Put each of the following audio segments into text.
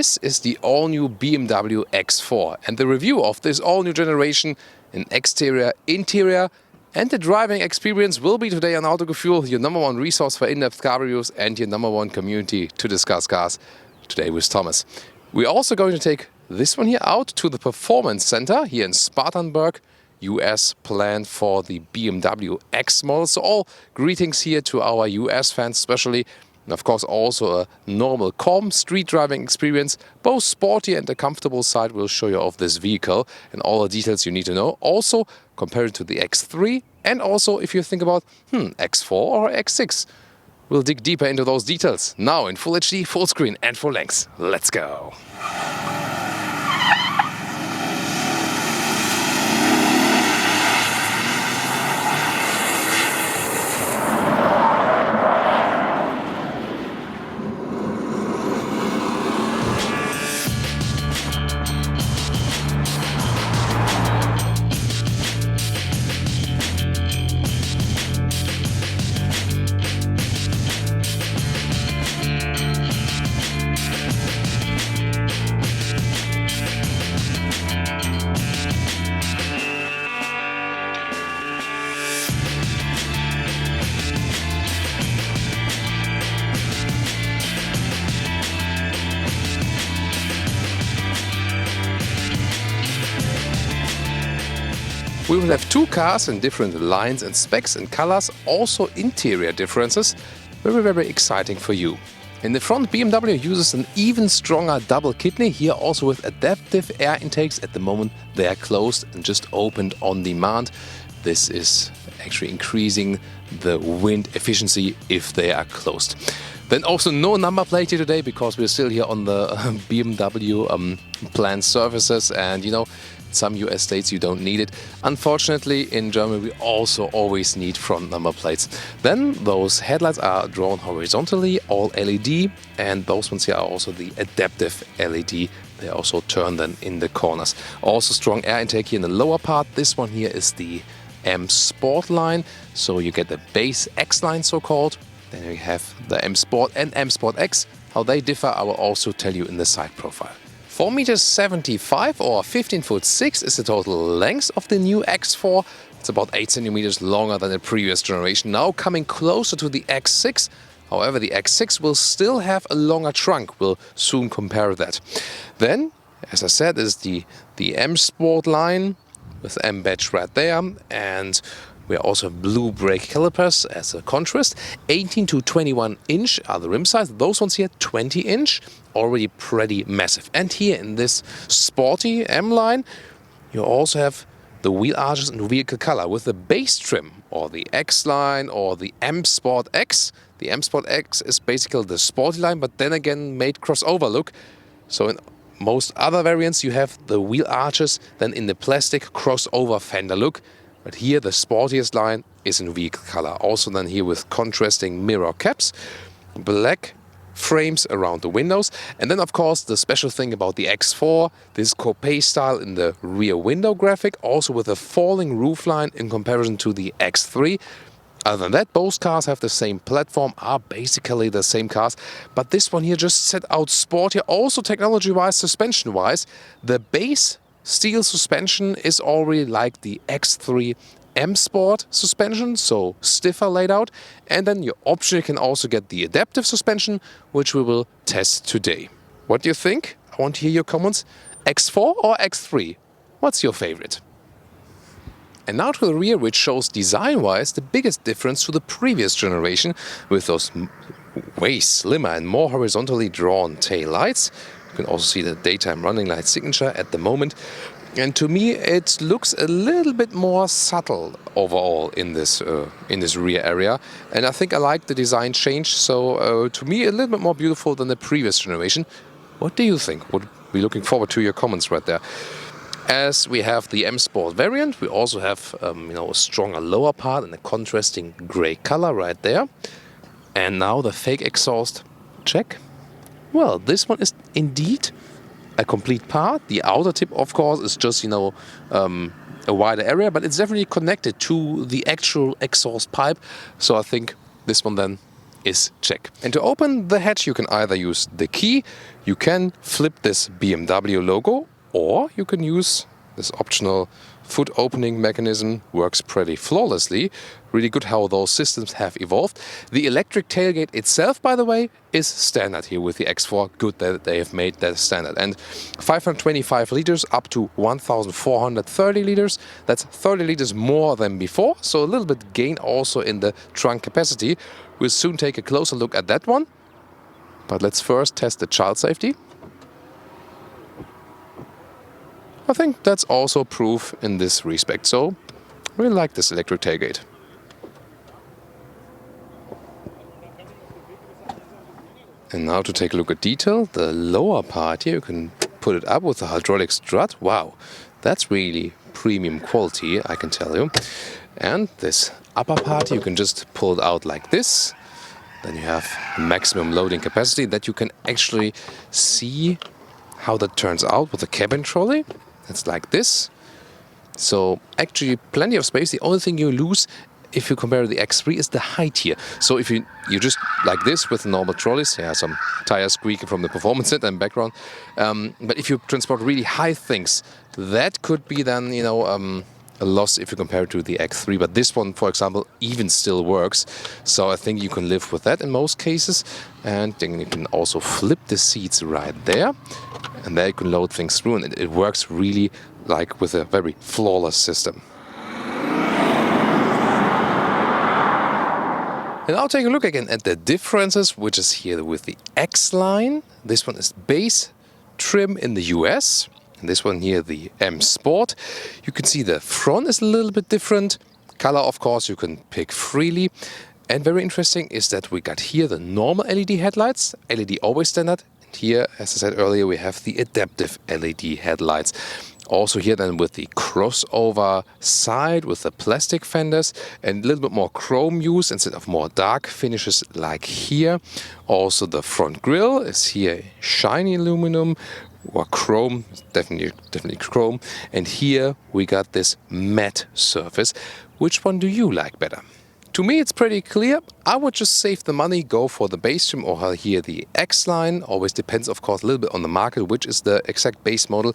This is the all-new BMW X4 and the review of this all-new generation in exterior, interior and the driving experience will be today on Autogefühl, your #1 resource for in-depth car reviews and your #1 community to discuss cars, today with Thomas. We're also going to take this one here out to the Performance Center here in Spartanburg, US, planned for the BMW X model. So all greetings here to our US fans especially. And of course also a normal calm street driving experience, both sporty and the comfortable side will show you off this vehicle and all the details you need to know. Also compared to the X3 and also if you think about X4 or X6. We'll dig deeper into those details now in Full HD, full screen and full length. Let's go! We will have two cars in different lines and specs and colors, also interior differences, very exciting for you. In the front, BMW uses an even stronger double kidney, here also with adaptive air intakes. At the moment they are closed and just opened on demand. This is actually increasing the wind efficiency if they are closed. Then also no number plate here today because we're still here on the BMW planned surfaces, and you know, some US states you don't need it. Unfortunately in Germany we also always need front number plates. Then those headlights are drawn horizontally, all LED, and those ones here are also the adaptive LED. They also turn then in the corners. Also strong air intake here in the lower part. This one here is the M Sport line, so you get the base X line so called. Then we have the M Sport and M Sport X. How they differ I will also tell you in the side profile. 4.75 m or 15.6 is the total length of the new X4. It's about 8 cm longer than the previous generation, now coming closer to the X6. However, the X6 will still have a longer trunk, we'll soon compare that. Then, as I said, is the M Sport line with M badge right there, and we also have blue brake calipers as a contrast. 18 to 21 inch are the rim size. Those ones here 20 inch, already pretty massive. And here in this sporty M line, you also have the wheel arches and vehicle color with the base trim, or the X line or the M Sport X. The M Sport X is basically the sporty line, but then again made crossover look. So in most other variants you have the wheel arches then in the plastic crossover fender look. But here the sportiest line is in vehicle color. Also then here with contrasting mirror caps, black frames around the windows. And then of course the special thing about the X4, this coupe style in the rear window graphic, also with a falling roofline in comparison to the X3. Other than that, both cars have the same platform, are basically the same cars. But this one here just set out sportier, also technology-wise, suspension-wise. The base steel suspension is already like the X3 M Sport suspension, so stiffer laid out. And then your option, you can also get the adaptive suspension, which we will test today. What do you think? I want to hear your comments. X4 or X3? What's your favorite? And now to the rear, which shows design-wise the biggest difference to the previous generation with those way slimmer and more horizontally drawn tail lights. You can also see the daytime running light signature at the moment. And to me it looks a little bit more subtle overall in this rear area. And I think I like the design change, so to me a little bit more beautiful than the previous generation. What do you think? Would be looking forward to your comments right there. As we have the M Sport variant, we also have a stronger lower part and a contrasting grey color right there. And now the fake exhaust, check. Well, this one is indeed a complete part. The outer tip, of course, is just, a wider area, but it's definitely connected to the actual exhaust pipe. So I think this one then is check. And to open the hatch you can either use the key, you can flip this BMW logo, or you can use this optional foot opening mechanism. Works pretty flawlessly. Really good how those systems have evolved. The electric tailgate itself, by the way, is standard here with the X4. Good that they have made that standard. And 525 liters up to 1430 liters. That's 30 liters more than before. So a little bit gain also in the trunk capacity. We'll soon take a closer look at that one. But let's first test the child safety. I think that's also proof in this respect. So we like this electric tailgate. And now to take a look at detail, the lower part here, you can put it up with the hydraulic strut. Wow, that's really premium quality, I can tell you. And this upper part, you can just pull it out like this. Then you have maximum loading capacity that you can actually see how that turns out with the cabin trolley. It's like this. So actually plenty of space. The only thing you lose if you compare the X3 is the height here. So if you just like this with normal trolleys, yeah, some tires squeaking from the performance set and background. But if you transport really high things, that could be then, you know, a loss if you compare it to the X3. But this one, for example, even still works. So I think you can live with that in most cases. And then you can also flip the seats right there. And there you can load things through. And it works really like with a very flawless system. And now take a look again at the differences, which is here with the X line. This one is base trim in the US. And this one here, the M Sport. You can see the front is a little bit different. Color, of course, you can pick freely. And very interesting is that we got here the normal LED headlights, LED always standard. And here, as I said earlier, we have the adaptive LED headlights. Also here then with the crossover side with the plastic fenders and a little bit more chrome use instead of more dark finishes like here. Also the front grille is here shiny aluminum or chrome, definitely chrome. And here we got this matte surface. Which one do you like better? To me it's pretty clear. I would just save the money, go for the base trim or here the X line. Always depends of course a little bit on the market, which is the exact base model.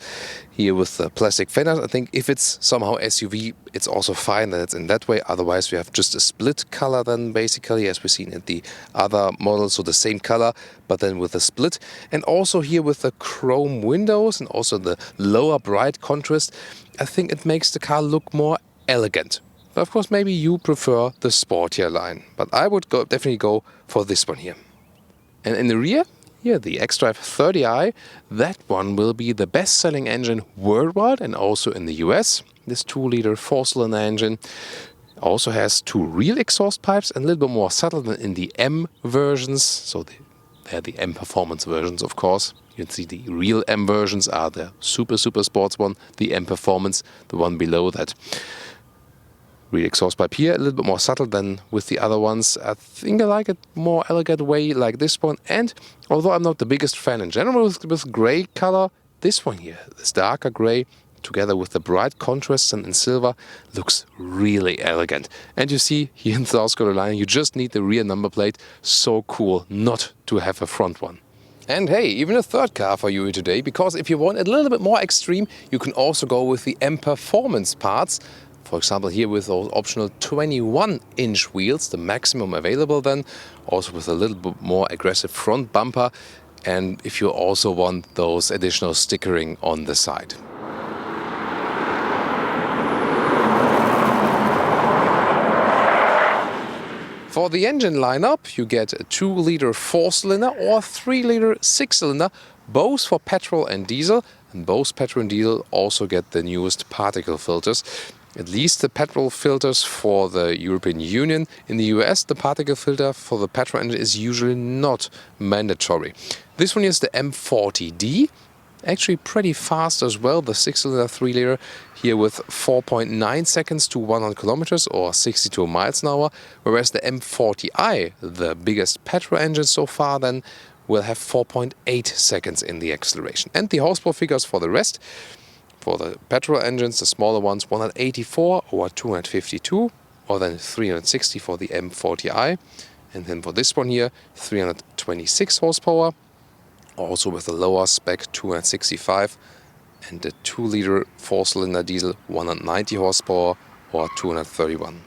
Here with the plastic fenders, I think if it's somehow SUV, it's also fine that it's in that way. Otherwise we have just a split color then basically, as we've seen in the other models, so the same color but then with a split. And also here with the chrome windows and also the lower bright contrast, I think it makes the car look more elegant. But of course, maybe you prefer the sportier line, but I would definitely go for this one here. And in the rear, here the xDrive30i, that one will be the best-selling engine worldwide and also in the US. This 2-liter 4-cylinder engine also has 2 real exhaust pipes and a little bit more subtle than in the M versions. So they're the M Performance versions, of course. You can see the real M versions are the super sports one, the M Performance, the one below that. Real exhaust pipe here, a little bit more subtle than with the other ones. I think I like it more elegant way like this one. And although I'm not the biggest fan in general with grey color, this one here, this darker grey, together with the bright contrasts and in silver, looks really elegant. And you see here in South Carolina, you just need the rear number plate. So cool not to have a front one. And hey, even a third car for you today, because if you want a little bit more extreme, you can also go with the M Performance parts. For example, here with those optional 21-inch wheels, the maximum available then, also with a little bit more aggressive front bumper, and if you also want those additional stickering on the side. For the engine lineup, you get a 2-liter 4-cylinder or 3-liter 6-cylinder, both for petrol and diesel, and both petrol and diesel also get the newest particle filters. At least the petrol filters for the European Union. In the US, the particle filter for the petrol engine is usually not mandatory. This one is the M40d. Actually pretty fast as well, the 6-cylinder 3-liter here with 4.9 seconds to 100 kilometers or 62 miles an hour. Whereas the M40i, the biggest petrol engine so far, then will have 4.8 seconds in the acceleration. And the horsepower figures for the rest. For the petrol engines, the smaller ones, 184 or 252, or then 360 for the M40i. And then for this one here, 326 horsepower, also with a lower spec 265, and the 2-liter 4-cylinder diesel 190 horsepower or 231.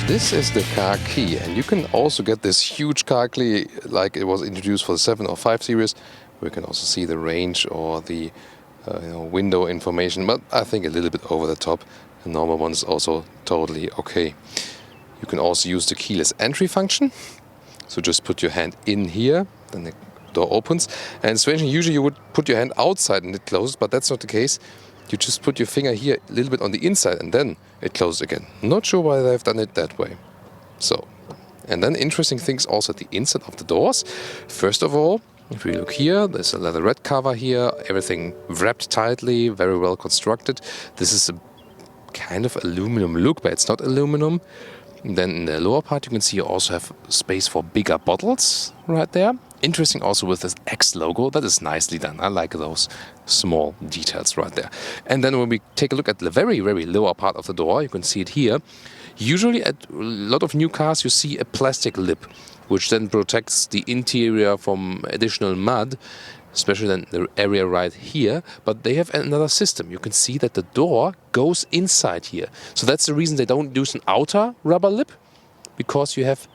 This is the car key, and you can also get this huge car key like it was introduced for the 7 or 5 series. We can also see the range or the window information, but I think a little bit over the top. The normal one is also totally okay. You can also use the keyless entry function. So just put your hand in here, then the door opens. And strangely, usually you would put your hand outside and it closes, but that's not the case. You just put your finger here a little bit on the inside and then it closes again. Not sure why they've done it that way. So, and then interesting things also at the inside of the doors. First of all, if we look here, there's a leatherette cover here, everything wrapped tightly, very well constructed. This is a kind of aluminum look, but it's not aluminum. And then in the lower part you can see you also have space for bigger bottles right there. Interesting also with this X logo, that is nicely done. I like those small details right there. And then when we take a look at the very, very lower part of the door, you can see it here. Usually at a lot of new cars you see a plastic lip, which then protects the interior from additional mud, especially in the area right here. But they have another system. You can see that the door goes inside here. So that's the reason they don't use an outer rubber lip, because you have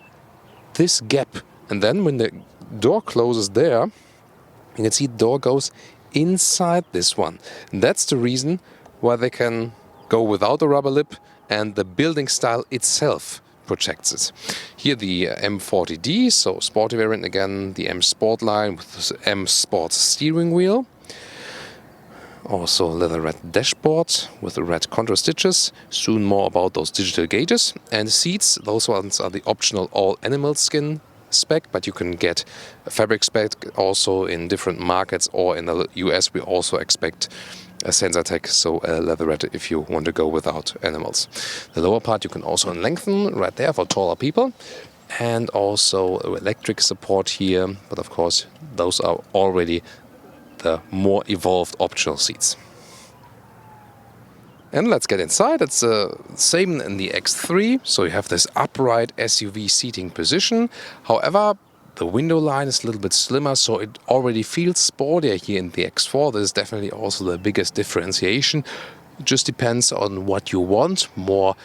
this gap. And then when the door closes there, you can see the door goes inside this one. And that's the reason why they can go without a rubber lip, and the building style itself protects it. Here the M40d, so sporty variant again, the M Sport line with the M Sport steering wheel. Also leatherette dashboard with the red contour stitches. Soon more about those digital gauges. And seats, those ones are the optional all animal skin spec, but you can get a fabric spec also in different markets, or in the US we also expect a Sensatec, so a leatherette if you want to go without animals. The lower part you can also lengthen right there for taller people, and also electric support here, but of course those are already the more evolved optional seats. And let's get inside. It's the same in the X3, so you have this upright SUV seating position. However, the window line is a little bit slimmer, so it already feels sportier here in the X4. This is definitely also the biggest differentiation. It just depends on what you want. More,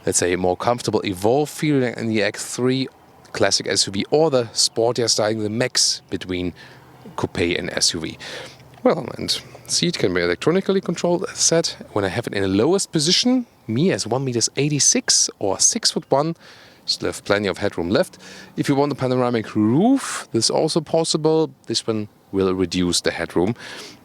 let's say, more comfortable, evolved feeling in the X3, classic SUV, or the sportier styling, the mix between coupe and SUV. Well, and seat can be electronically controlled, as said. When I have it in the lowest position, me as 1.86 m or 6'1", still have plenty of headroom left. If you want a panoramic roof, this is also possible. This one will reduce the headroom.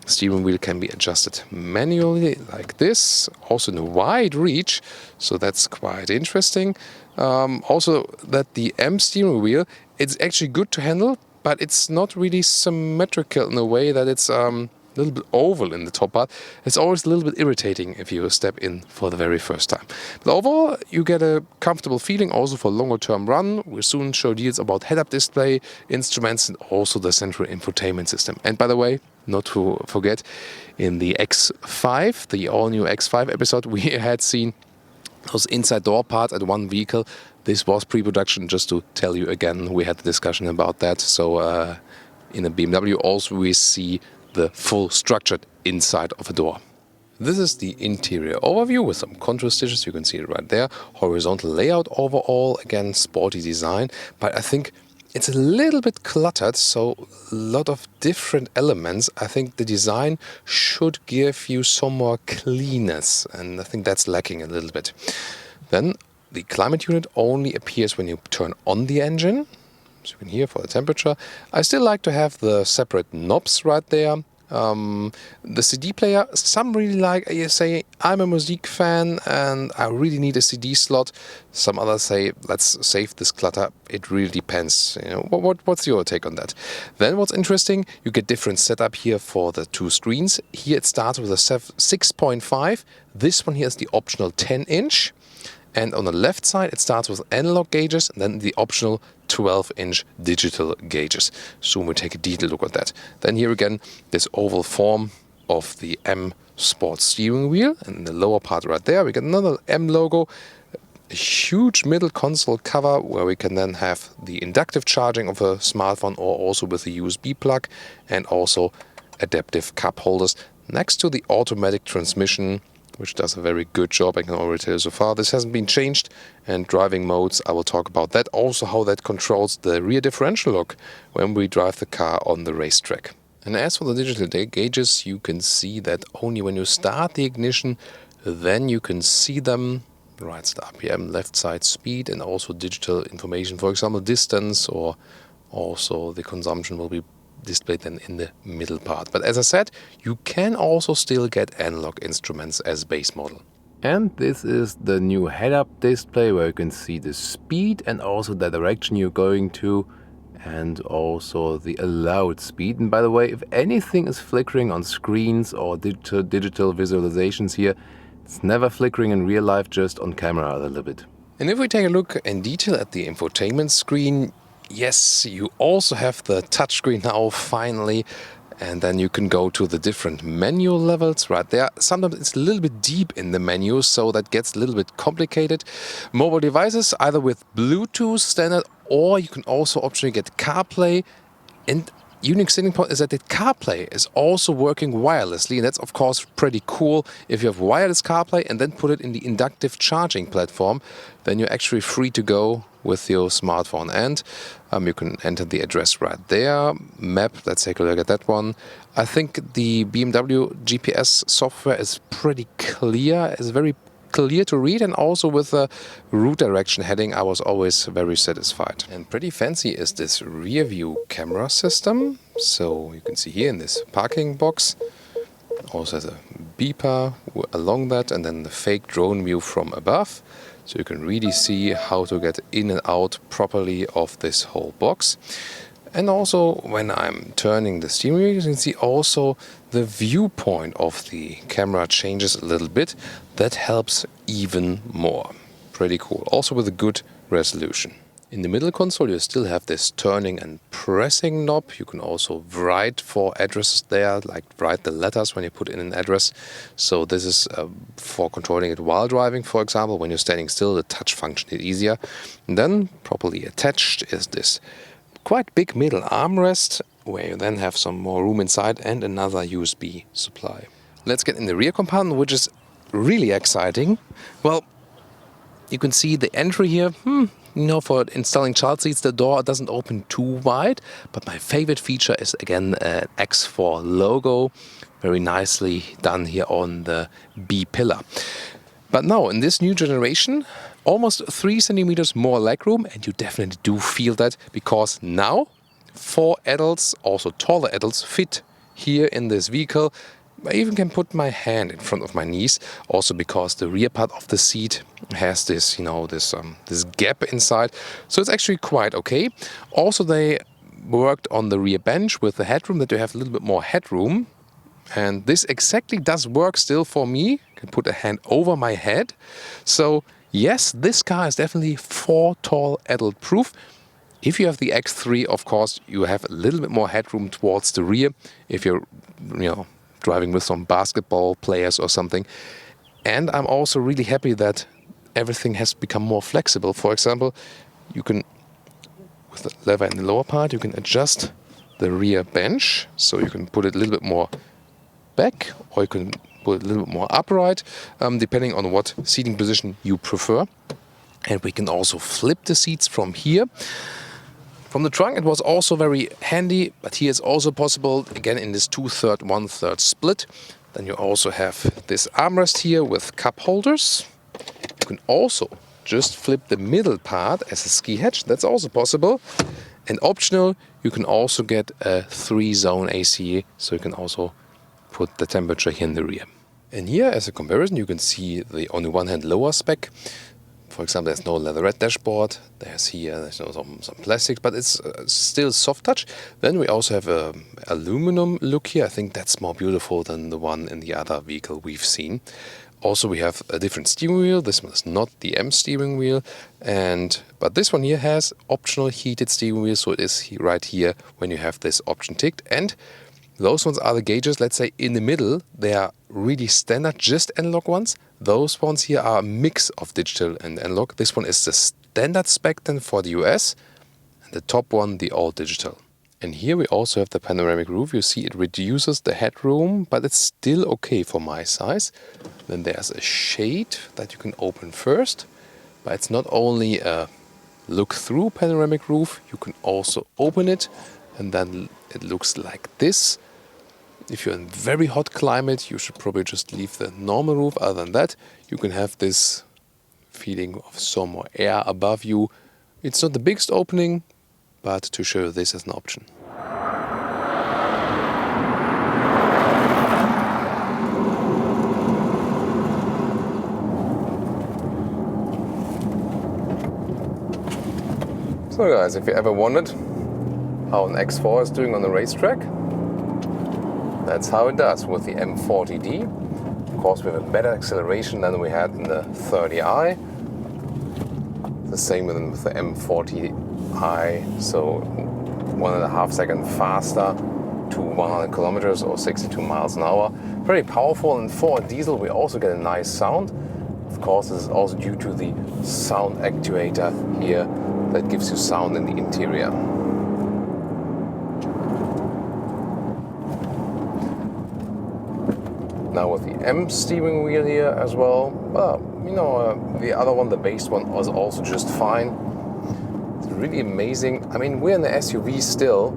Steering wheel can be adjusted manually like this, also in a wide reach, so that's quite interesting. Also that the M steering wheel, it's actually good to handle, but it's not really symmetrical in a way that it's a little bit oval in the top part. It's always a little bit irritating if you step in for the very first time. But overall, you get a comfortable feeling also for longer term run. We'll soon show deals about head-up display, instruments, and also the central infotainment system. And by the way, not to forget, in the X5, the all-new X5 episode, we had seen those inside door parts at one vehicle. This was pre-production, just to tell you again, we had the discussion about that. So in a BMW also we see the full structured inside of a door. This is the interior overview with some contour stitches. You can see it right there. Horizontal layout overall. Again, sporty design. But I think it's a little bit cluttered, so a lot of different elements. I think the design should give you some more cleanness, and I think that's lacking a little bit. Then the climate unit only appears when you turn on the engine. So you can hear for the temperature. I still like to have the separate knobs right there. The CD player, some really like, you say, I'm a music fan and I really need a CD slot. Some others say, let's save this clutter. It really depends. You know, what's your take on that? Then what's interesting, you get different setup here for the two screens. Here it starts with a 6.5. This one here is the optional 10-inch. And on the left side, it starts with analog gauges and then the optional 12-inch digital gauges. So we take a detailed look at that. Then here again, this oval form of the M Sport steering wheel. And in the lower part right there, we get another M logo. A huge middle console cover where we can then have the inductive charging of a smartphone or also with a USB plug. And also adaptive cup holders next to the automatic transmission, which does a very good job, I can already tell you so far. This hasn't been changed, and driving modes, I will talk about that. Also how that controls the rear differential lock when we drive the car on the racetrack. And as for the digital gauges, you can see that only when you start the ignition, then you can see them. Right side RPM, left side speed, and also digital information, for example distance, or also the consumption will be displayed then in the middle part. But as I said, you can also still get analog instruments as base model. And this is the new head-up display where you can see the speed and also the direction you're going to, and also the allowed speed. And by the way, if anything is flickering on screens or digital visualizations here, it's never flickering in real life, just on camera a little bit. And if we take a look in detail at the infotainment screen, yes, you also have the touchscreen now finally, and then you can go to the different menu levels right there. Sometimes it's a little bit deep in the menu, so that gets a little bit complicated. Mobile devices, either with Bluetooth standard, or you can also optionally get CarPlay. And unique selling point is that the CarPlay is also working wirelessly, and that's of course pretty cool. If you have wireless CarPlay and then put it in the inductive charging platform, then you're actually free to go with your smartphone. And you can enter the address right there. Map, let's take a look at that one. I think the BMW GPS software is pretty clear, it's very clear to read, and also with the route direction heading I was always very satisfied. And pretty fancy is this rear view camera system. So you can see here in this parking box, also has a beeper along that, and then the fake drone view from above. So you can really see how to get in and out properly of this whole box. And also when I'm turning the steering wheel, you can see also the viewpoint of the camera changes a little bit. That helps even more. Pretty cool. Also with a good resolution. In the middle console you still have this turning and pressing knob. You can also write for addresses there, like write the letters when you put in an address. So this is for controlling it while driving, for example. When you're standing still, the touch function is easier. And then properly attached is this quite big middle armrest, where you then have some more room inside and another USB supply. Let's get in the rear compartment, which is really exciting. Well, you can see the entry here. You know, for installing child seats, the door doesn't open too wide. But my favorite feature is again an X4 logo. Very nicely done here on the B pillar. But now, in this new generation, almost 3 centimeters more legroom, and you definitely do feel that, because now 4 adults, also taller adults, fit here in this vehicle. I even can put my hand in front of my knees, also because the rear part of the seat has this, you know, this gap inside. So it's actually quite okay. Also, they worked on the rear bench with the headroom, that you have a little bit more headroom. And this exactly does work still for me. I can put a hand over my head. So yes, this car is definitely 4 tall adult proof. If you have the X3, of course, you have a little bit more headroom towards the rear. If you're, driving with some basketball players or something. And I'm also really happy that everything has become more flexible. For example, you can, with the lever in the lower part, you can adjust the rear bench. So you can put it a little bit more back, or you can put it a little bit more upright, depending on what seating position you prefer. And we can also flip the seats from here. From the trunk it was also very handy, but here it's also possible, again in this 2/3, 1/3 split. Then you also have this armrest here with cup holders. You can also just flip the middle part as a ski hatch, that's also possible. And optional, you can also get a 3-zone AC, so you can also put the temperature here in the rear. And here, as a comparison, you can see the, on the one hand, lower spec. For example, there's no leatherette dashboard. There's some plastic, but it's still soft touch. Then we also have a aluminum look here. I think that's more beautiful than the one in the other vehicle we've seen. Also, we have a different steering wheel. This one is not the M steering wheel, but this one here has optional heated steering wheel, so it is right here when you have this option ticked. And those ones are the gauges, let's say in the middle, they are really standard, just analog ones. Those ones here are a mix of digital and analog. This one is the standard spec then for the US, and the top one, the all digital. And here we also have the panoramic roof. You see it reduces the headroom, but it's still okay for my size. Then there's a shade that you can open first, but it's not only a look-through panoramic roof, you can also open it, and then it looks like this. If you're in very hot climate, you should probably just leave the normal roof. Other than that, you can have this feeling of some more air above you. It's not the biggest opening, but to show this as an option. So guys, if you ever wondered how an X4 is doing on the racetrack, that's how it does with the M40d. Of course, we have a better acceleration than we had in the 30i. The same with the M40i, so 1.5 seconds faster to 100 kilometers or 62 miles an hour. Very powerful, and for a diesel we also get a nice sound. Of course, this is also due to the sound actuator here that gives you sound in the interior. Now with the M steering wheel here as well, the other one, the base one, was also just fine. It's really amazing. I mean, we're in the SUV still,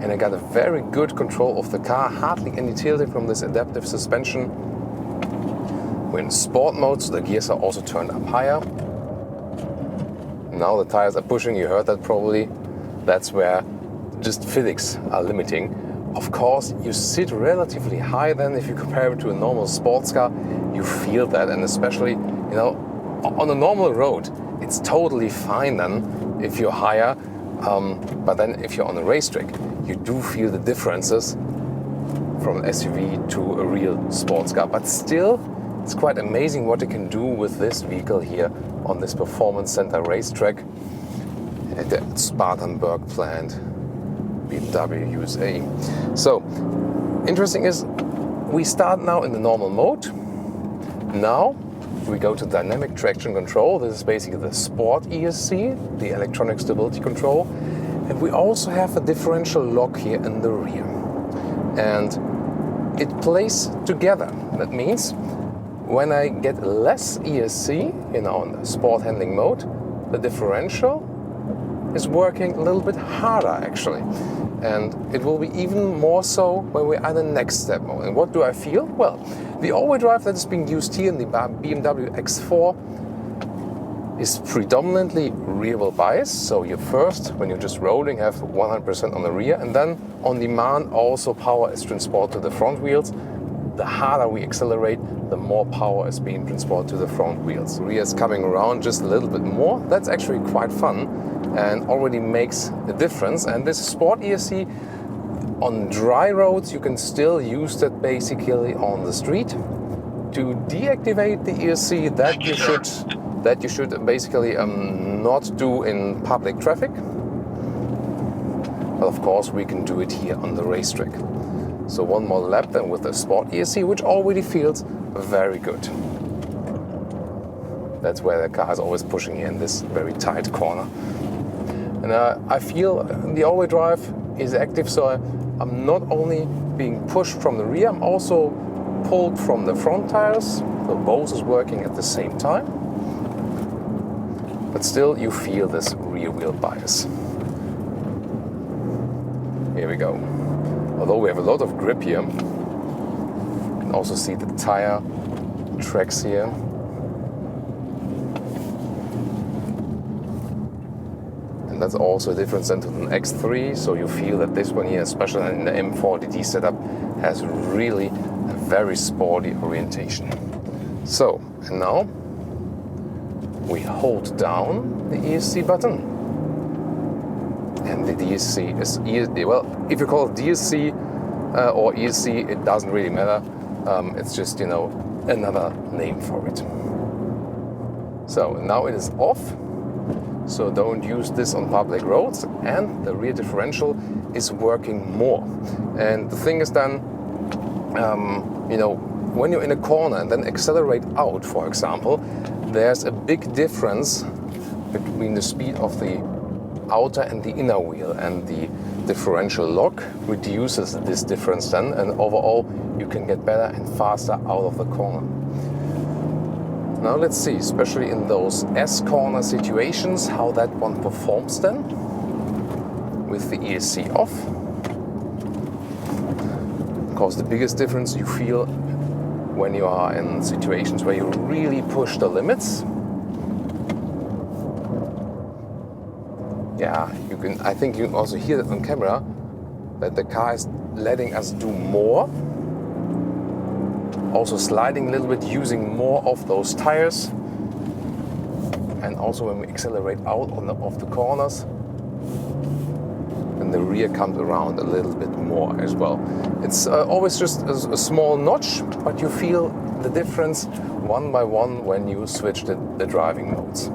and I got a very good control of the car, hardly any tilting from this adaptive suspension. We're in sport mode, so the gears are also turned up higher. Now the tires are pushing, you heard that probably. That's where just physics are limiting. Of course, you sit relatively high then if you compare it to a normal sports car. You feel that, and especially, on a normal road, it's totally fine then if you're higher. But then if you're on a racetrack, you do feel the differences from an SUV to a real sports car. But still, it's quite amazing what you can do with this vehicle here on this Performance Center racetrack at the Spartanburg plant, BMW USA. So, interesting is, we start now in the normal mode. Now, we go to dynamic traction control. This is basically the Sport ESC, the electronic stability control. And we also have a differential lock here in the rear. And it plays together. That means when I get less ESC, in the sport handling mode, the differential is working a little bit harder actually. And it will be even more so when we're at the next step mode. And what do I feel? Well, the all-wheel drive that is being used here in the BMW X4 is predominantly rear-wheel bias. So you first, when you're just rolling, have 100% on the rear, and then on demand also power is transported to the front wheels. The harder we accelerate, the more power is being transported to the front wheels. The rear is coming around just a little bit more. That's actually quite fun and already makes a difference. And this Sport ESC, on dry roads, you can still use that basically on the street. To deactivate the ESC, that you should basically not do in public traffic. But of course, we can do it here on the racetrack. So one more lap then with the Sport ESC, which already feels very good. That's where the car is always pushing here in this very tight corner. And I feel the all-wheel drive is active, so I'm not only being pushed from the rear, I'm also pulled from the front tires, so both is working at the same time. But still you feel this rear wheel bias. Here we go. Although we have a lot of grip here, you can also see the tire tracks here. And that's also a difference than to an X3, so you feel that this one here, especially in the M40d setup, has really a very sporty orientation. So, and now we hold down the ESC button. And the DSC is, well, if you call it DSC or ESC, it doesn't really matter. It's just, you know, another name for it. So now it is off. So don't use this on public roads, and the rear differential is working more. And the thing is then, you know, when you're in a corner and then accelerate out, for example, there's a big difference between the speed of the outer and the inner wheel, and the differential lock reduces this difference then, and overall you can get better and faster out of the corner. Now let's see, especially in those S-corner situations, how that one performs then with the ESC off. Because the biggest difference you feel when you are in situations where you really push the limits. Yeah, you can. I think you can also hear that on camera, that the car is letting us do more. Also sliding a little bit, using more of those tires. And also when we accelerate out of the corners, then the rear comes around a little bit more as well. It's always just a small notch, but you feel the difference one by one when you switch the driving modes.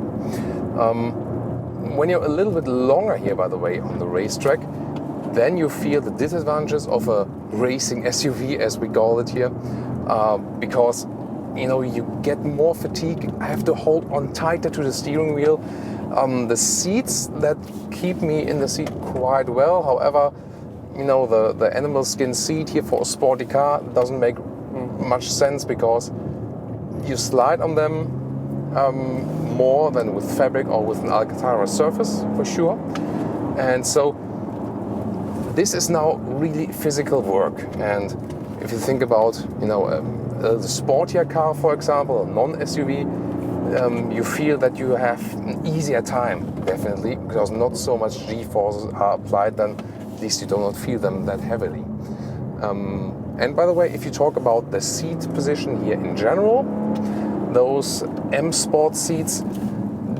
When you're a little bit longer here, by the way, on the racetrack, then you feel the disadvantages of a racing SUV, as we call it here, because, you know, you get more fatigue. I have to hold on tighter to the steering wheel. The seats that keep me in the seat quite well. However, you know, the animal skin seat here for a sporty car doesn't make much sense, because you slide on them more than with fabric or with an Alcantara surface, for sure. And so this is now really physical work. And if you think about, you know, the sportier car, for example, a non-SUV, you feel that you have an easier time, definitely, because not so much G-forces are applied, then at least you do not feel them that heavily. And by the way, if you talk about the seat position here in general, those M Sport seats,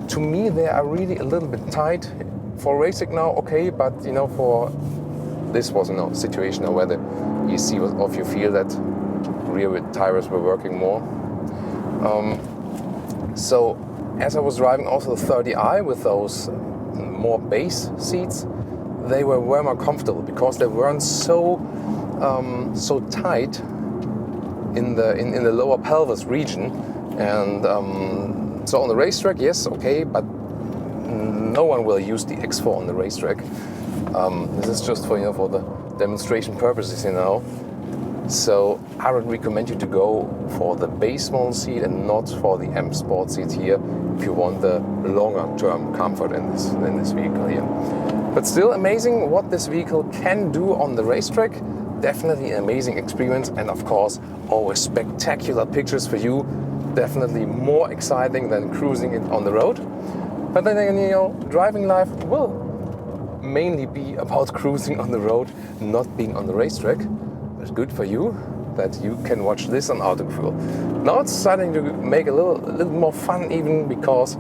to me they are really a little bit tight. For racing now, okay, but you know, for this was a situation where the ESC was off, you feel that rear tires were working more. So as I was driving also the 30i with those more base seats, they were way more comfortable, because they weren't so tight in the lower pelvis region. And so on the racetrack, yes, okay, but no one will use the X4 on the racetrack. This is just for, you know, for the demonstration purposes, you know. So I would recommend you to go for the base model seat and not for the M Sport seat here, if you want the longer term comfort in this vehicle here. But still amazing what this vehicle can do on the racetrack. Definitely an amazing experience, and of course always spectacular pictures for you. Definitely more exciting than cruising it on the road. But then again, you know, driving life will mainly be about cruising on the road, not being on the racetrack. But good for you that you can watch this on Autogefühl. Now it's starting to make a little more fun, even because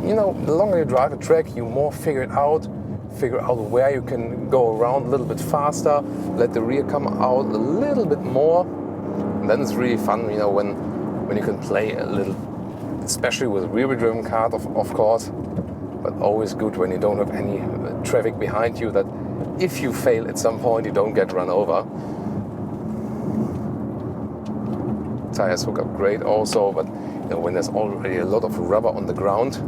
you know, the longer you drive a track, you more figure out where you can go around a little bit faster, let the rear come out a little bit more. And then it's really fun, you know, when you can play a little, especially with rear-wheel driven cars, of course, but always good when you don't have any traffic behind you, that if you fail at some point, you don't get run over. Tires hook up great also, but you know, when there's already a lot of rubber on the ground,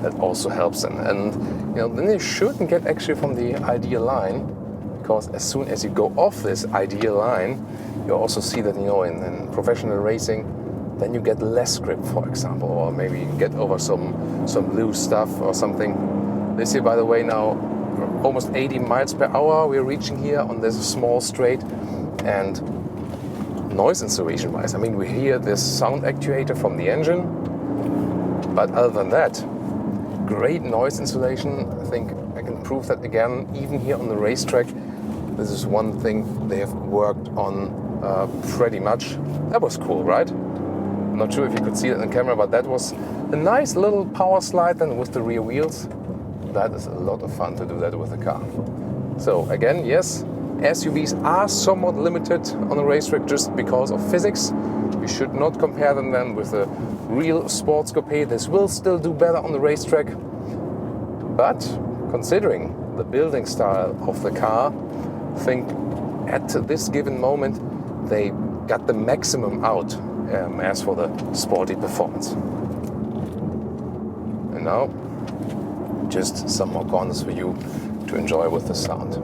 that also helps. And you know, then you shouldn't get actually from the ideal line, because as soon as you go off this ideal line, you also see that, you know, in professional racing, then you get less grip, for example, or maybe you get over some loose stuff or something. This here, by the way, now almost 80 miles per hour we're reaching here on this small straight. And noise insulation wise, I mean, we hear this sound actuator from the engine, but other than that, great noise insulation. I think I can prove that again, even here on the racetrack. This is one thing they have worked on pretty much. That was cool, right? I'm not sure if you could see it on camera, but that was a nice little power slide then with the rear wheels. That is a lot of fun to do that with the car. So again, yes, SUVs are somewhat limited on the racetrack just because of physics. You should not compare them then with a real sports coupe. This will still do better on the racetrack. But considering the building style of the car, I think at this given moment they got the maximum out as for the sporty performance. And now just some more corners for you to enjoy with the sound.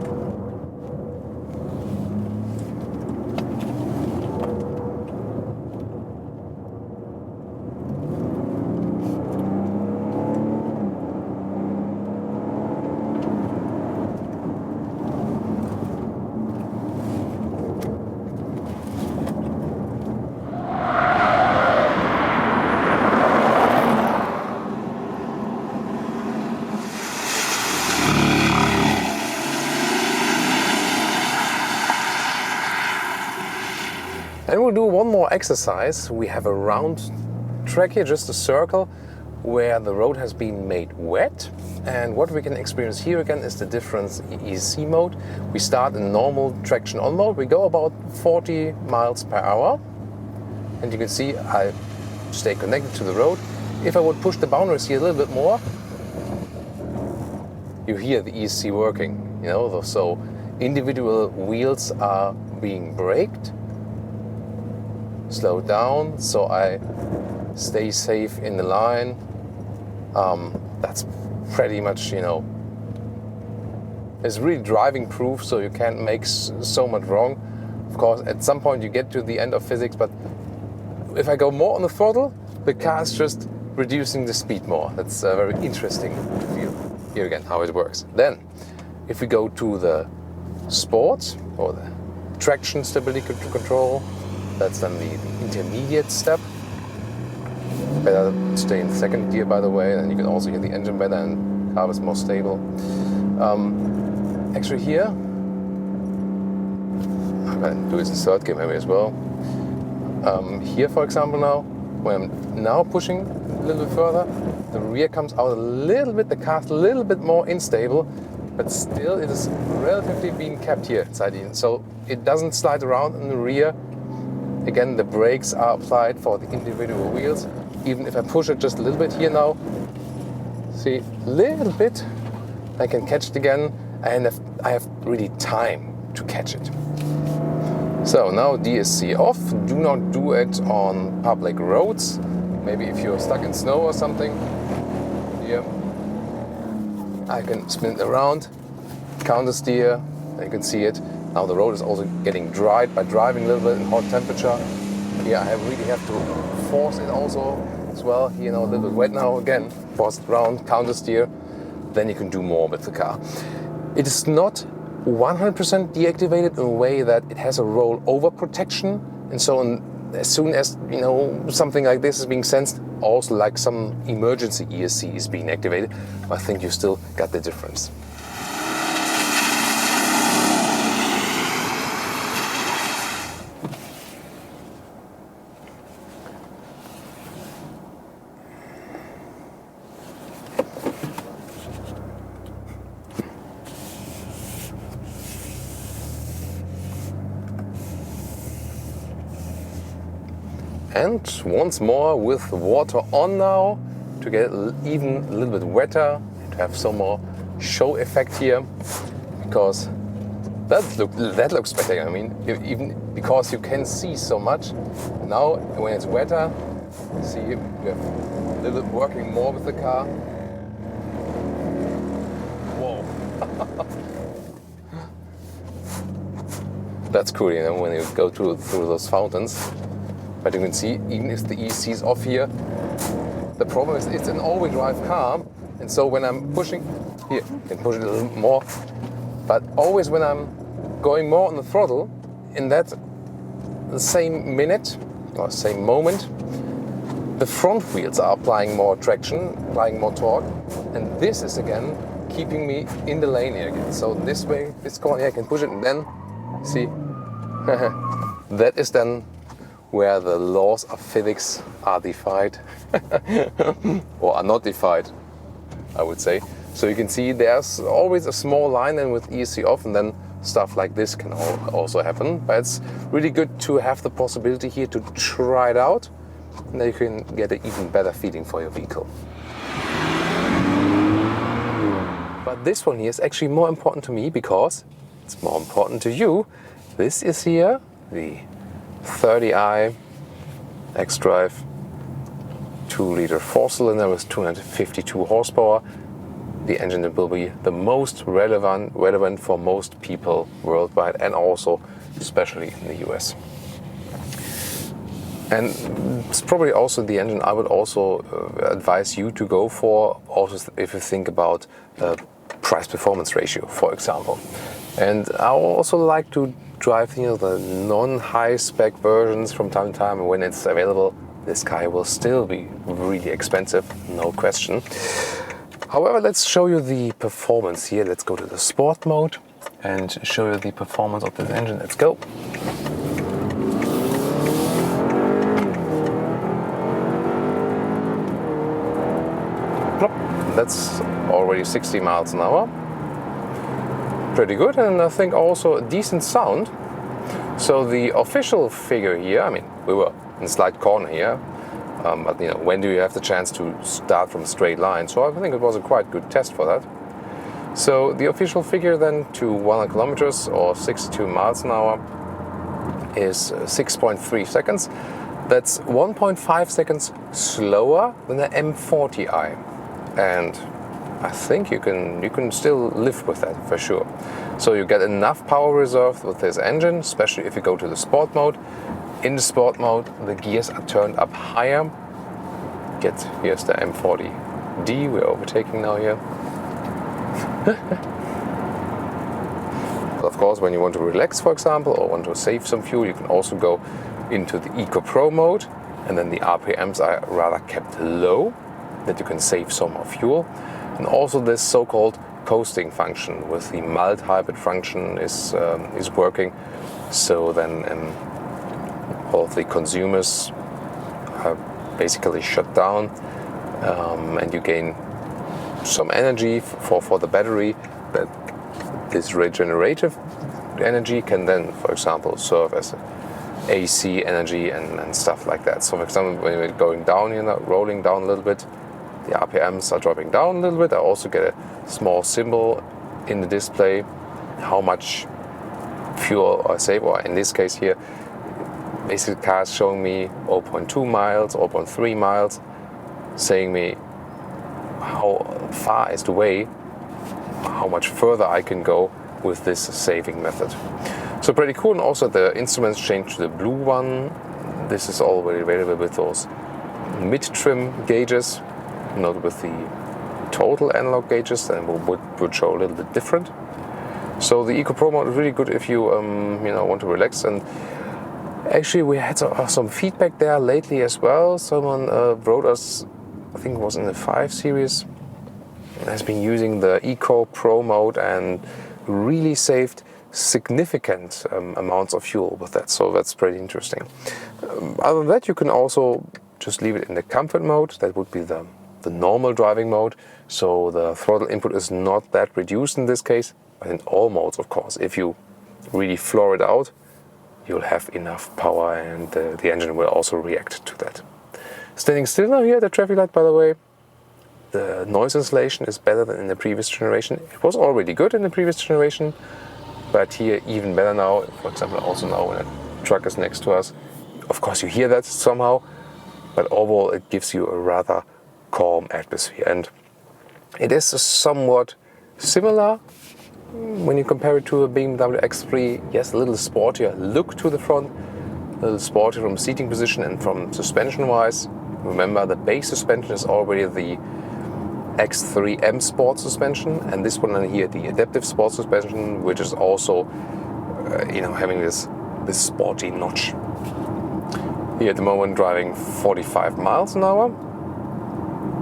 And we'll do one more exercise. We have a round track here, just a circle, where the road has been made wet. And what we can experience here again is the difference in ESC mode. We start in normal traction on mode. We go about 40 miles per hour. And you can see I stay connected to the road. If I would push the boundaries here a little bit more, you hear the ESC working. You know, so individual wheels are being braked. Slow down, so I stay safe in the line. That's pretty much, you know, it's really driving proof, so you can't make so much wrong. Of course, at some point you get to the end of physics, but if I go more on the throttle, the car is just reducing the speed more. That's very interesting to feel here again how it works. Then, if we go to the sport or the traction stability control, that's then the intermediate step. Better stay in second gear, by the way, and you can also hear the engine better and the car is more stable. Actually here, I'm going to do this in third gear maybe as well. Here, for example, now, when I'm now pushing a little bit further, the rear comes out a little bit, the car's a little bit more unstable, but still it is relatively being kept here inside the, so it doesn't slide around in the rear. Again, the brakes are applied for the individual wheels. Even if I push it just a little bit here now, see, a little bit, I can catch it again, and I have really time to catch it. So now DSC off. Do not do it on public roads. Maybe if you're stuck in snow or something. Here, I can spin it around, counter steer, and you can see it. Now the road is also getting dried by driving a little bit in hot temperature. Here I really have to force it also as well. You know, a little bit wet now again. Force it around, counter steer. Then you can do more with the car. It is not 100% deactivated in a way that it has a rollover protection. And so as soon as, you know, something like this is being sensed, also like some emergency ESC is being activated, I think you still got the difference. And once more with water on now to get it even a little bit wetter, to have some more show effect here, because that looks better. I mean, even because you can see so much. Now when it's wetter, see we have a little bit working more with the car. Whoa. That's cool, you know, when you go through those fountains. But you can see, even if the EC is off here, the problem is it's an all-wheel drive car, and so when I'm pushing, here, I can push it a little more, but always when I'm going more on the throttle, in that the same minute, or same moment, the front wheels are applying more traction, applying more torque, and this is again keeping me in the lane here again. So this way, this corner here, I can push it, and then, see, that is then where the laws of physics are defied, or are not defied, I would say. So you can see there's always a small line and with ESC off, and then stuff like this can also happen. But it's really good to have the possibility here to try it out, and then you can get an even better feeling for your vehicle. But this one here is actually more important to me because it's more important to you. This is here the 30i xDrive 2-liter 4-cylinder with 252 horsepower. The engine that will be the most relevant for most people worldwide, and also especially in the US. And it's probably also the engine I would also advise you to go for, also if you think about price-performance ratio, for example. And I also like to drive, you know, the non-high-spec versions from time to time. When it's available, this car will still be really expensive, no question. However, let's show you the performance here. Let's go to the sport mode and show you the performance of this engine. Let's go. That's already 60 miles an hour. Pretty good, and I think also a decent sound. So the official figure here, I mean, we were in slight corner here, but you know, when do you have the chance to start from a straight line? So I think it was a quite good test for that. So the official figure then to 100 kilometers or 62 miles an hour is 6.3 seconds. That's 1.5 seconds slower than the M40i. And I think you can still live with that for sure. So you get enough power reserve with this engine, especially if you go to the sport mode. In the sport mode, the gears are turned up higher. Here's the M40d we're overtaking now here. Of course, when you want to relax, for example, or want to save some fuel, you can also go into the Eco Pro mode, and then the RPMs are rather kept low, that you can save some more fuel. And also this so-called coasting function with the mild hybrid function is working. So then all of the consumers are basically shut down, and you gain some energy for the battery. That this regenerative energy can then, for example, serve as AC energy and stuff like that. So for example, when we're going down, you know, rolling down a little bit, the RPMs are dropping down a little bit. I also get a small symbol in the display how much fuel I save, or in this case here, basically the car is showing me 0.2 miles, 0.3 miles, saying me how far is the way, how much further I can go with this saving method. So pretty cool. And also the instruments changed to the blue one. This is already available with those mid-trim gauges, not with the total analog gauges, and would show a little bit different. So the Eco Pro mode is really good if you want to relax. And actually we had some feedback there lately as well. Someone wrote us, I think it was in the 5 series, has been using the Eco Pro mode and really saved significant amounts of fuel with that. So that's pretty interesting. Other than that, you can also just leave it in the comfort mode. That would be the normal driving mode. So the throttle input is not that reduced in this case, but in all modes, of course. If you really floor it out, you'll have enough power, and the engine will also react to that. Standing still now here at the traffic light, by the way, the noise insulation is better than in the previous generation. It was already good in the previous generation, but here even better now. For example, also now when a truck is next to us, of course you hear that somehow, but overall it gives you a rather calm atmosphere. And it is somewhat similar when you compare it to a BMW X3, yes, a little sportier look to the front, a little sportier from seating position and from suspension-wise. Remember, the base suspension is already the X3 M Sport suspension, and this one here, the adaptive sport suspension, which is also, having this sporty notch. Here at the moment, driving 45 miles an hour,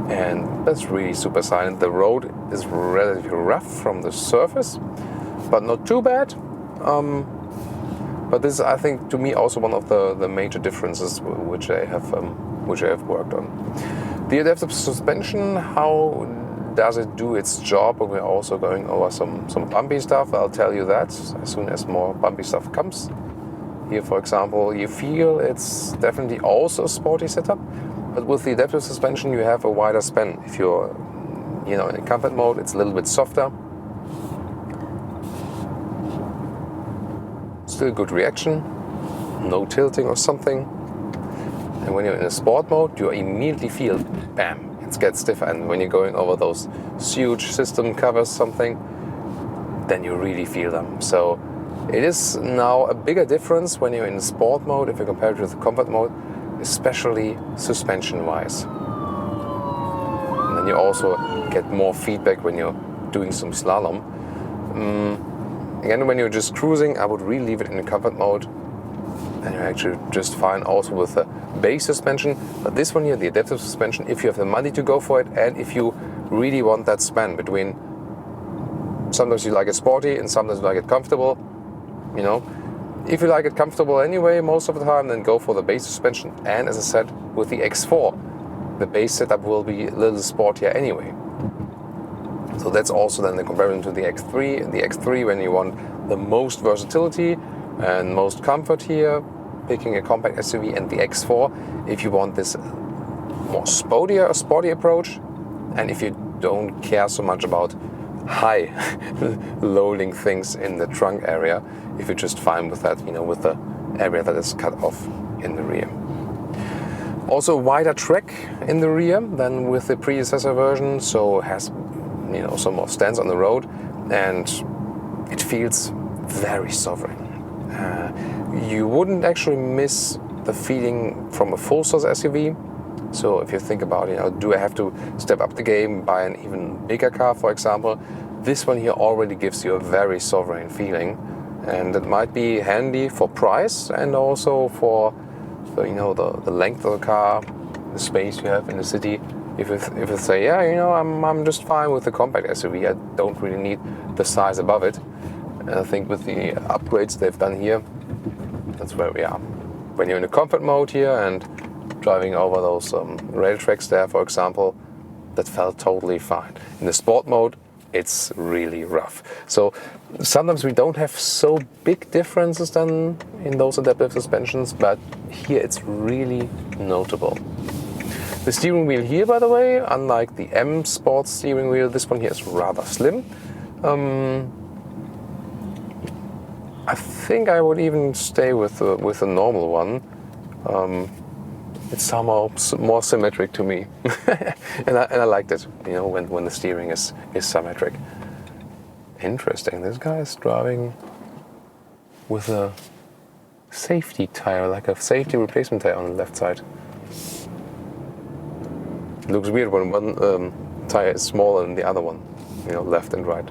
and that's really super silent. The road is relatively rough from the surface, but not too bad. But this is, I think, to me also one of the major differences which I have worked on. The adaptive suspension, how does it do its job? We're also going over some bumpy stuff. I'll tell you that as soon as more bumpy stuff comes. Here, for example, you feel it's definitely also a sporty setup, but with the adaptive suspension you have a wider span. If you're in comfort mode, it's a little bit softer. Still good reaction, no tilting or something. And when you're in a sport mode, you immediately feel, bam, it gets stiffer. And when you're going over those huge system covers, something, then you really feel them. So it is now a bigger difference when you're in sport mode if you compare it with the comfort mode, especially suspension-wise. And then you also get more feedback when you're doing some slalom. Again, when you're just cruising, I would really leave it in the comfort mode, and you're actually just fine also with the base suspension. But this one here, the adaptive suspension, if you have the money to go for it, and if you really want that span between, sometimes you like it sporty and sometimes you like it comfortable, if you like it comfortable anyway most of the time, then go for the base suspension. And as I said, with the X4, the base setup will be a little sportier anyway. So that's also then the comparison to the X3. The X3, when you want the most versatility and most comfort here, picking a compact SUV, and the X4, if you want this more sporty approach, and if you don't care so much about high loading things in the trunk area, if you're just fine with that, with the area that is cut off in the rear. Also wider track in the rear than with the predecessor version, so it has some more stance on the road, and it feels very sovereign. You wouldn't actually miss the feeling from a full-size SUV. So if you think about, do I have to step up the game, buy an even bigger car, for example? This one here already gives you a very sovereign feeling, and it might be handy for price and also for the length of the car, the space you have in the city. If you say, I'm just fine with the compact SUV, I don't really need the size above it. And I think with the upgrades they've done here, that's where we are. When you're in a comfort mode here and driving over those rail tracks there, for example, that felt totally fine. In the sport mode, it's really rough. So sometimes we don't have so big differences than in those adaptive suspensions, but here it's really notable. The steering wheel here, by the way, unlike the M Sport steering wheel, this one here is rather slim. I think I would even stay with the normal one. It's somehow more symmetric to me, and I liked it. When the steering is symmetric. Interesting. This guy is driving with a safety tire, like a safety replacement tire on the left side. It looks weird when one tire is smaller than the other one, left and right.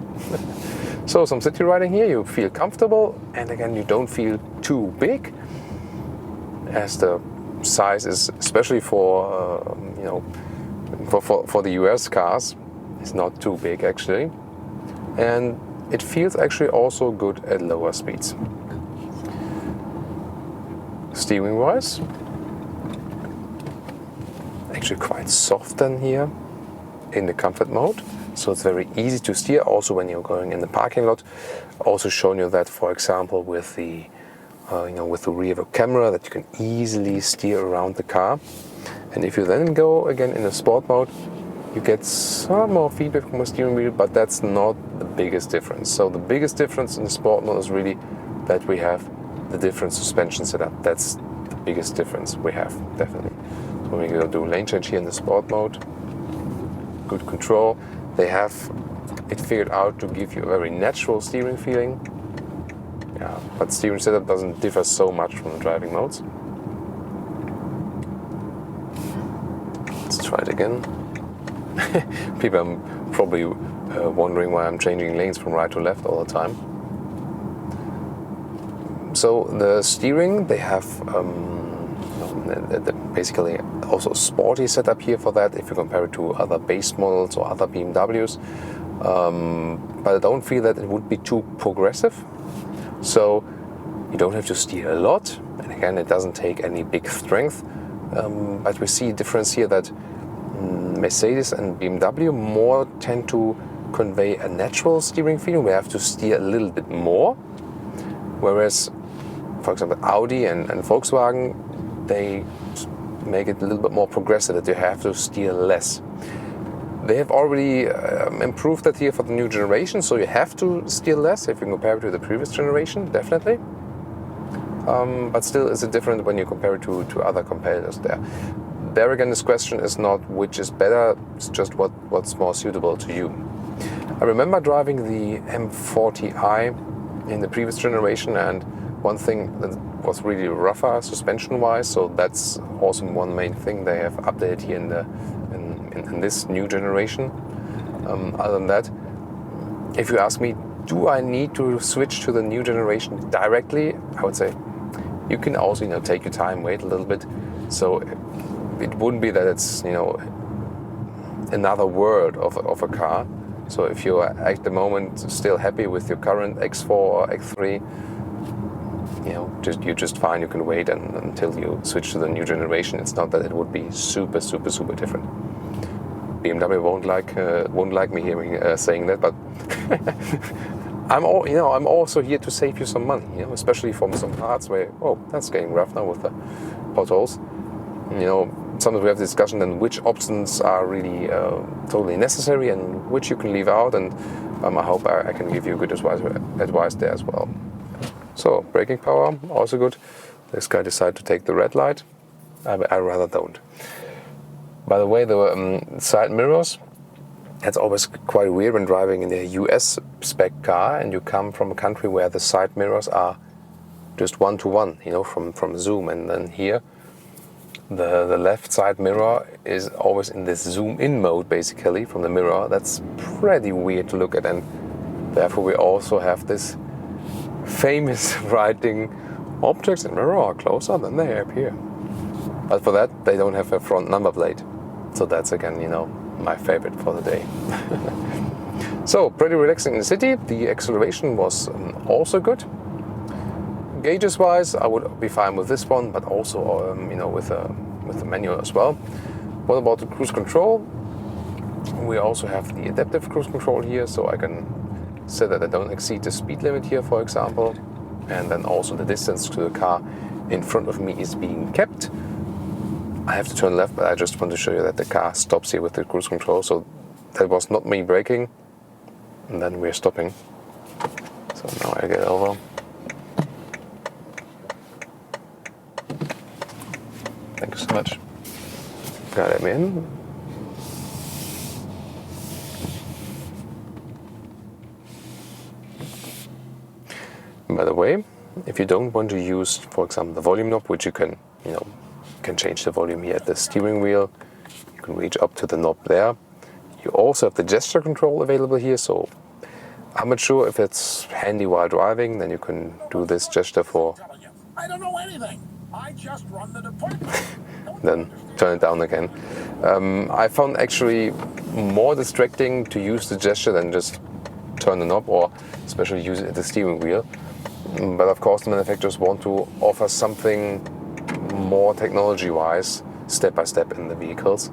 So some city riding here, you feel comfortable, and again, you don't feel too big, as the size is, especially for for the US cars, is not too big actually, and it feels actually also good at lower speeds. Steering wise, actually quite soft then here in the comfort mode, so it's very easy to steer also when you're going in the parking lot. Also shown you that, for example, with the with the rear view camera, that you can easily steer around the car. And if you then go again in the sport mode, you get some more feedback from the steering wheel, but that's not the biggest difference. So the biggest difference in the sport mode is really that we have the different suspension setup. That's the biggest difference we have, definitely. So we're going to do lane change here in the sport mode. Good control. They have it figured out to give you a very natural steering feeling. Yeah, but steering setup doesn't differ so much from the driving modes. Let's try it again. People are probably wondering why I'm changing lanes from right to left all the time. So the steering, they have basically also a sporty setup here for that if you compare it to other base models or other BMWs. But I don't feel that it would be too progressive. So you don't have to steer a lot, and again, it doesn't take any big strength. But we see a difference here that Mercedes and BMW more tend to convey a natural steering feeling. We have to steer a little bit more, whereas, for example, Audi and Volkswagen, they make it a little bit more progressive, that you have to steer less. They have already improved that here for the new generation, so you have to steer less if you compare it to the previous generation, definitely. But still, it's different when you compare it to other competitors there. There again, this question is not which is better, it's just what's more suitable to you. I remember driving the M40i in the previous generation, and one thing that was really rougher suspension-wise, so that's also one main thing they have updated here in this new generation. Other than that, if you ask me, do I need to switch to the new generation directly? I would say you can also, take your time, wait a little bit. So it wouldn't be that it's, another world of a car. So if you are at the moment still happy with your current X4 or X3, you're just fine. You can wait until you switch to the new generation. It's not that it would be super, super, super different. BMW won't like me hearing saying that, but I'm also here to save you some money. Especially from some parts where that's getting rough now with the potholes. Sometimes we have this discussion then which options are really totally necessary and which you can leave out, and I hope I can give you good advice there as well. So braking power, also good. This guy decided to take the red light. I rather don't. By the way, the side mirrors, that's always quite weird when driving in a US spec car and you come from a country where the side mirrors are just one-to-one, from zoom, and then here the left side mirror is always in this zoom in mode basically from the mirror. That's pretty weird to look at, and therefore we also have this famous writing, objects in mirror are closer than they appear. But for that they don't have a front number plate, so that's again my favorite for the day. So pretty relaxing in the city. The acceleration was also good. Gauges wise, I would be fine with this one, but also with the manual as well. What about the cruise control? We also have the adaptive cruise control here, so I can set that I don't exceed the speed limit here, for example, and then also the distance to the car in front of me is being kept. I have to turn left, but I just want to show you that the car stops here with the cruise control, so that was not me braking, and then we're stopping. So now I get over. Thank you so much. Got him in. By the way, if you don't want to use, for example, the volume knob, which you can, can change the volume here at the steering wheel. You can reach up to the knob there. You also have the gesture control available here, so I'm not sure if it's handy while driving, then you can do this gesture for... I don't know anything. I just run the department. Then turn it down again. I found actually more distracting to use the gesture than just turn the knob, or especially use it at the steering wheel. But of course the manufacturers want to offer something more technology-wise, step by step in the vehicles.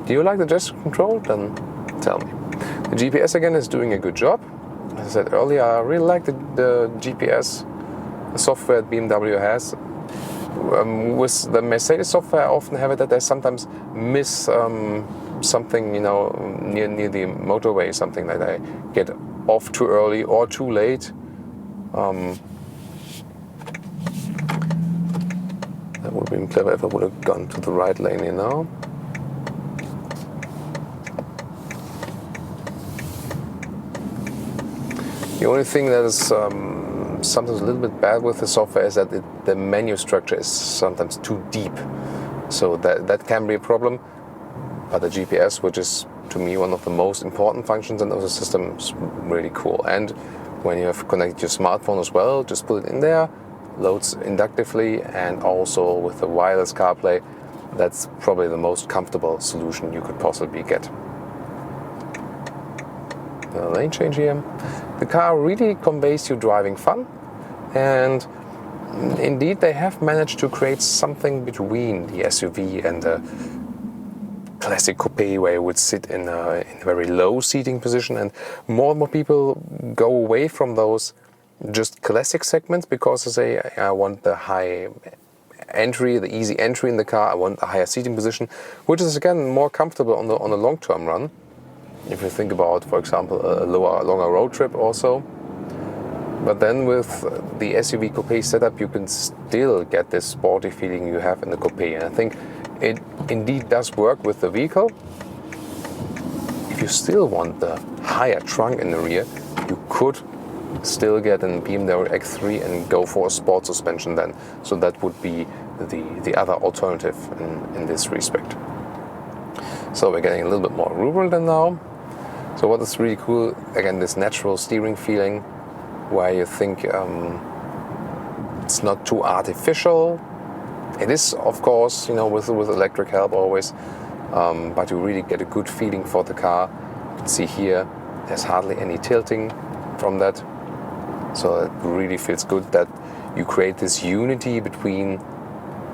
Do you like the gesture control? Then tell me. The GPS again is doing a good job. As I said earlier, I really like the GPS software that BMW has. With the Mercedes software, I often have it that they sometimes miss something, near the motorway, something like they get off too early or too late. That would have been clever if I would have gone to the right lane here now. The only thing that is sometimes a little bit bad with the software is that the menu structure is sometimes too deep. So that can be a problem. But the GPS, which is to me one of the most important functions in the system, is really cool. And when you have connected your smartphone as well, just put it in there, loads inductively, and also with the wireless CarPlay, that's probably the most comfortable solution you could possibly get. The lane change here. The car really conveys you driving fun, and indeed they have managed to create something between the SUV and the classic coupe, where you would sit in a very low seating position, and more and more people go away from those just classic segments because they say, I want the high entry, the easy entry in the car, I want a higher seating position, which is again more comfortable on the long-term run. If you think about, for example, a longer road trip also. But then with the SUV coupe setup, you can still get this sporty feeling you have in the coupe. And I think it indeed does work with the vehicle. If you still want the higher trunk in the rear, you could still get an BMW X3 and go for a sport suspension then. So that would be the other alternative in this respect. So we're getting a little bit more rural than now. So what is really cool, again, this natural steering feeling, where you think it's not too artificial. It is, of course, with electric help always, but you really get a good feeling for the car. You can see here, there's hardly any tilting from that. So it really feels good that you create this unity between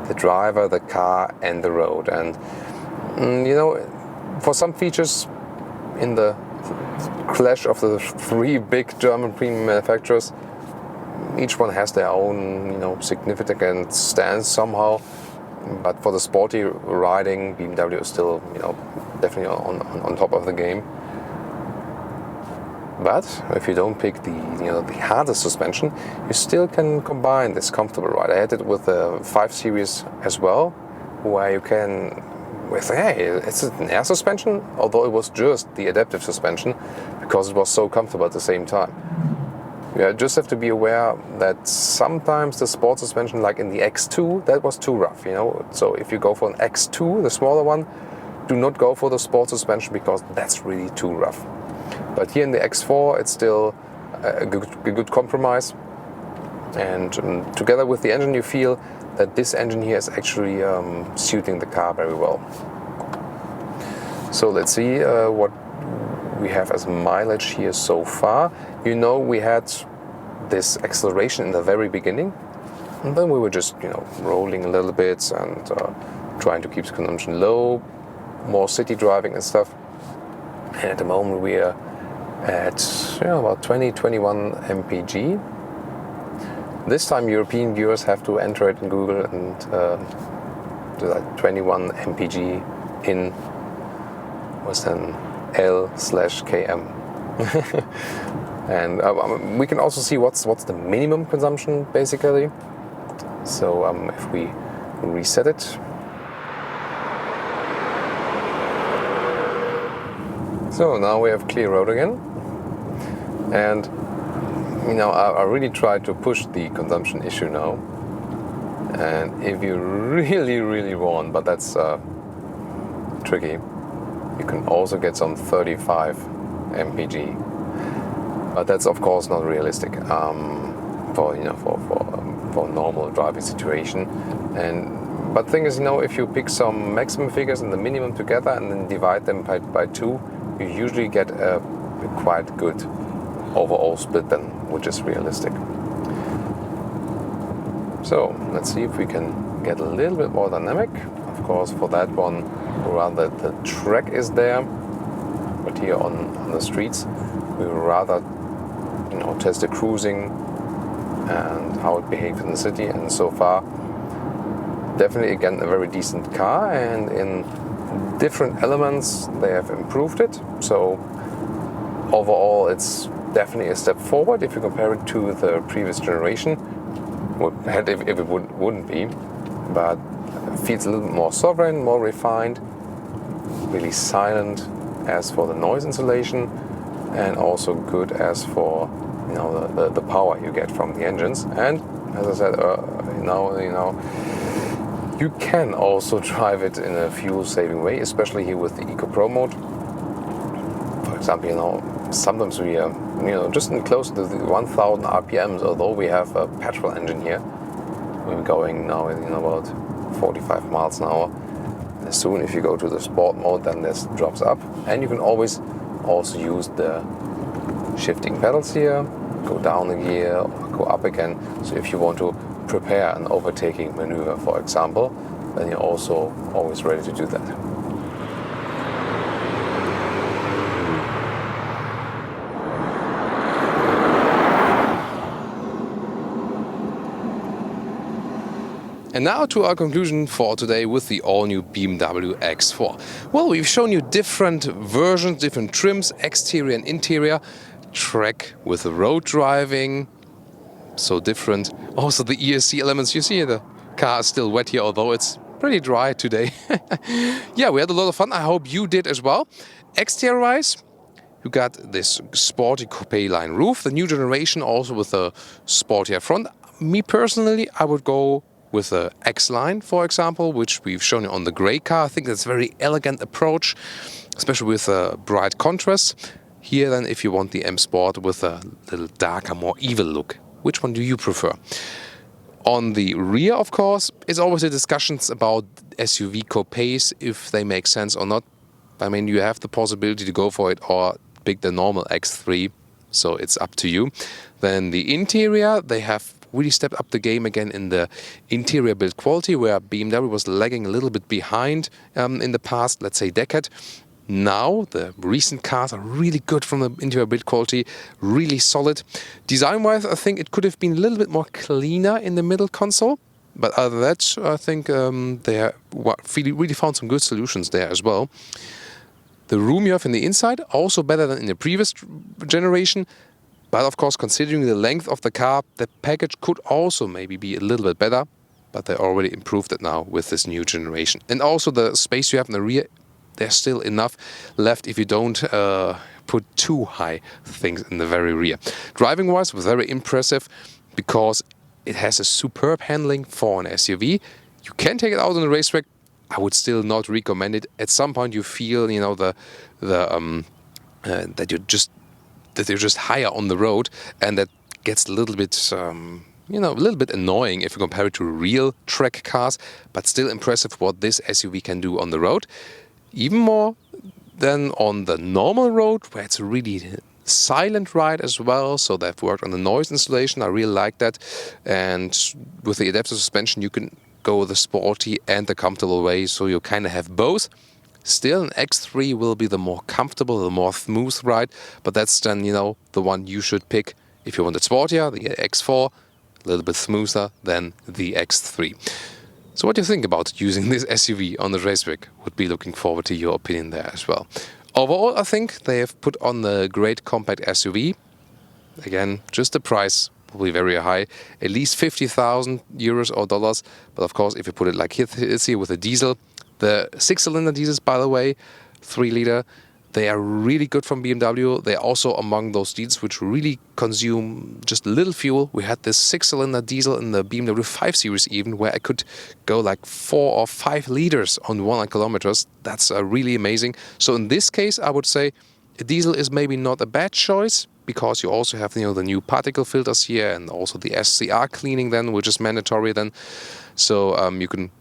the driver, the car, and the road. And for some features in the clash of the three big German premium manufacturers, each one has their own, significant stance somehow. But for the sporty riding, BMW is still, definitely on top of the game. But if you don't pick the hardest suspension, you still can combine this comfortable ride. I had it with the 5 Series as well, where you can, it's an air suspension, although it was just the adaptive suspension, because it was so comfortable at the same time. You just have to be aware that sometimes the sport suspension, like in the X2, that was too rough, So if you go for an X2, the smaller one, do not go for the sport suspension, because that's really too rough. But here in the X4, it's still a good compromise. And together with the engine, you feel that this engine here is actually suiting the car very well. So let's see what we have as mileage here so far. We had this acceleration in the very beginning, and then we were just rolling a little bit and trying to keep the consumption low, more city driving and stuff. And at the moment we are at about 20-21 mpg. This time European viewers have to enter it in Google and do like 21 mpg in was then L/km. And we can also see what's the minimum consumption basically. So if we reset it, so now we have clear road again, and I really try to push the consumption issue now. And if you really want, but that's tricky, you can also get some 35 mpg. But that's of course not realistic for normal driving situation. But thing is, if you pick some maximum figures and the minimum together and then divide them by 2, you usually get a quite good overall split then, which is realistic. So let's see if we can get a little bit more dynamic. Of course, for that one, rather the track is there, but here on the streets, we rather test the cruising and how it behaves in the city. And so far, definitely again a very decent car, and in different elements they have improved it. So overall, it's definitely a step forward if you compare it to the previous generation. If it wouldn't be, but it feels a little bit more sovereign, more refined, really silent as for the noise insulation, and also good as for the power you get from the engines. And as I said, you can also drive it in a fuel-saving way, especially here with the Eco Pro mode. For example, sometimes we are, just close to the 1,000 RPMs, although we have a petrol engine here. We're going now in about 45 miles an hour. And soon, if you go to the sport mode, then this drops up. And you can always also use the shifting pedals here, go down a gear or go up again. So if you want to prepare an overtaking maneuver, for example, then you're also always ready to do that. And now to our conclusion for today with the all-new BMW X4. Well, we've shown you different versions, different trims, exterior and interior, track with road driving, so different. Also the ESC elements, you see the car is still wet here, although it's pretty dry today. Yeah, we had a lot of fun. I hope you did as well. Exterior-wise, you got this sporty coupe line roof, the new generation also with a sportier front. Me personally, I would go with the X-Line, for example, which we've shown you on the grey car. I think that's a very elegant approach, especially with a bright contrast. Here then, if you want the M Sport with a little darker, more evil look, which one do you prefer? On the rear, of course, it's always the discussions about SUV coupes, if they make sense or not. I mean, you have the possibility to go for it or pick the normal X3, so it's up to you. Then the interior, they have really stepped up the game again in the interior build quality, where BMW was lagging a little bit behind in the past, let's say, decade. Now the recent cars are really good from the interior build quality, really solid. Design-wise, I think it could have been a little bit more cleaner in the middle console, but other than that, I think they really found some good solutions there as well. The room you have in the inside, also better than in the previous generation. But of course, considering the length of the car, the package could also maybe be a little bit better. But they already improved it now with this new generation. And also the space you have in the rear, there's still enough left if you don't put too high things in the very rear. Driving-wise, was very impressive because it has a superb handling for an SUV. You can take it out on the racetrack. I would still not recommend it. At some point, you feel, that you're just higher on the road, and that gets a little bit, a little bit annoying if you compare it to real track cars, but still impressive what this SUV can do on the road. Even more than on the normal road, where it's a really silent ride as well, so they've worked on the noise insulation. I really like that. And with the adaptive suspension, you can go the sporty and the comfortable way, so you kind of have both. Still, an X3 will be the more comfortable, the more smooth ride, but that's then, the one you should pick if you want it sportier, the X4, a little bit smoother than the X3. So what do you think about using this SUV on the racetrack? Would be looking forward to your opinion there as well. Overall, I think they have put on a great compact SUV. Again, just the price will be very high, at least 50,000 euros or dollars. But of course, if you put it like here with a diesel, the 6-cylinder diesels, by the way, 3-liter, they are really good from BMW. They are also among those diesels which really consume just little fuel. We had this 6-cylinder diesel in the BMW 5 Series even, where I could go like 4 or 5 liters on 100 kilometers. That's really amazing. So in this case, I would say a diesel is maybe not a bad choice, because you also have the new particle filters here, and also the SCR cleaning then, which is mandatory then. So you can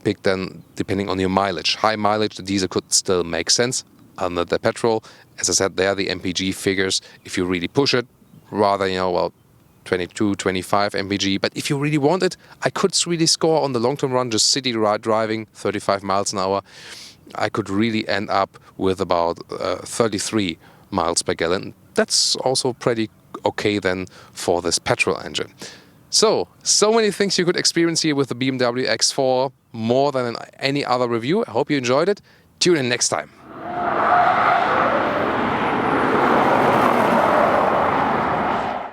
pick then depending on your mileage. High mileage, the diesel could still make sense. Under the petrol, as I said, there the MPG figures, if you really push it, rather 22, 25 MPG. But if you really want it, I could really score on the long-term run, just city ride driving 35 miles an hour. I could really end up with about 33 miles per gallon. That's also pretty okay then for this petrol engine. So many things you could experience here with the BMW X4, more than in any other review. I hope you enjoyed it. Tune in next time.